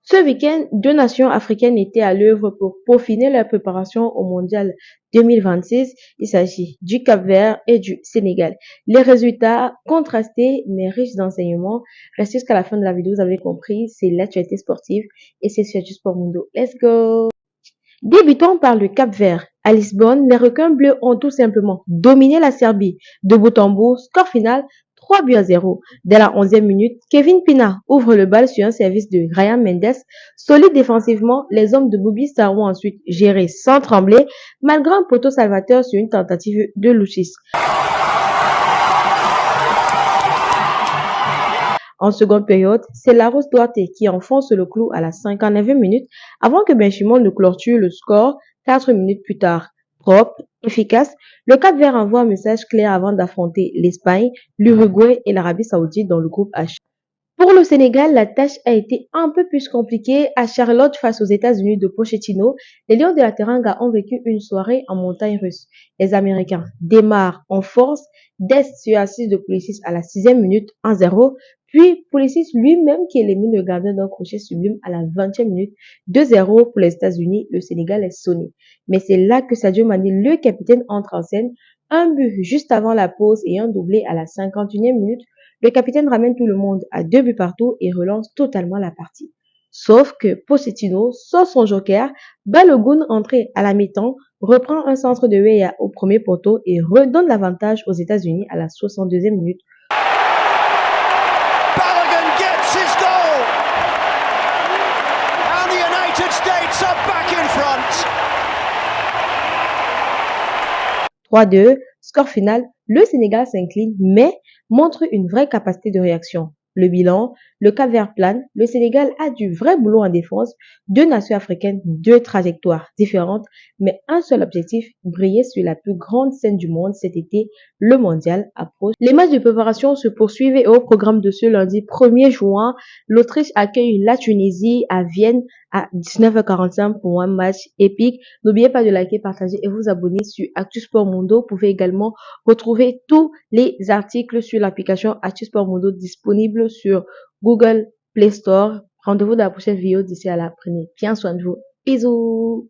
Ce week-end, deux nations africaines étaient à l'œuvre pour peaufiner leur préparation au Mondial 2026. Il s'agit du Cap-Vert et du Sénégal. Les résultats contrastés mais riches d'enseignements. Restez jusqu'à la fin de la vidéo, vous avez compris, c'est l'actualité sportive et c'est sur Sport Mundo. Let's go! Débutons par le Cap-Vert. À Lisbonne, les requins bleus ont tout simplement dominé la Serbie. De bout en bout, score final 3-0. Dès la 11e minute, Kevin Pina ouvre le bal sur un service de Ryan Mendes. Solide défensivement, les hommes de Bobby Sarr ont ensuite géré sans trembler, malgré un poteau salvateur sur une tentative de Lucis. En seconde période, c'est Laros Duarte qui enfonce le clou à la 59e minute avant que Benchimol ne clôture le score 4 minutes plus tard. Propre, efficace, le Cap-Vert envoie un message clair avant d'affronter l'Espagne, l'Uruguay et l'Arabie Saoudite dans le groupe H. Pour le Sénégal, la tâche a été un peu plus compliquée. À Charlotte, face aux États-Unis de Pochettino, les Lions de la Teranga ont vécu une soirée en montagne russe. Les Américains démarrent en force, Dest sur assise de Pulisic à la 6e minute 1-0, puis Pulisic lui-même qui élimine le gardien d'un crochet sublime à la 20e minute 2-0 pour les États-Unis. Le Sénégal est sonné. Mais c'est là que Sadio Mané, le capitaine, entre en scène. Un but juste avant la pause et un doublé à la 51e minute. Le capitaine ramène tout le monde à 2 buts partout et relance totalement la partie. Sauf que Pochettino sort son joker, Balogun entré à la mi-temps, reprend un centre de Weah au premier poteau et redonne l'avantage aux États-Unis à la 62e minute. Balogun gets his goal and the United States are back in front. 3-2, score final, le Sénégal s'incline mais montre une vraie capacité de réaction. Le bilan, le Cap-Vert plane, le Sénégal a du vrai boulot en défense, deux nations africaines, deux trajectoires différentes, mais un seul objectif, briller sur la plus grande scène du monde cet été, le mondial approche. Les matchs de préparation se poursuivent et au programme de ce lundi 1er juin, l'Autriche accueille la Tunisie à Vienne à 19h45 pour un match épique. N'oubliez pas de liker, partager et vous abonner sur Actu Sport Mundo. Vous pouvez également retrouver tous les articles sur l'application Actu Sport Mundo disponible sur Google Play Store. Rendez-vous dans la prochaine vidéo. D'ici à la, prenez bien soin de vous. Bisous!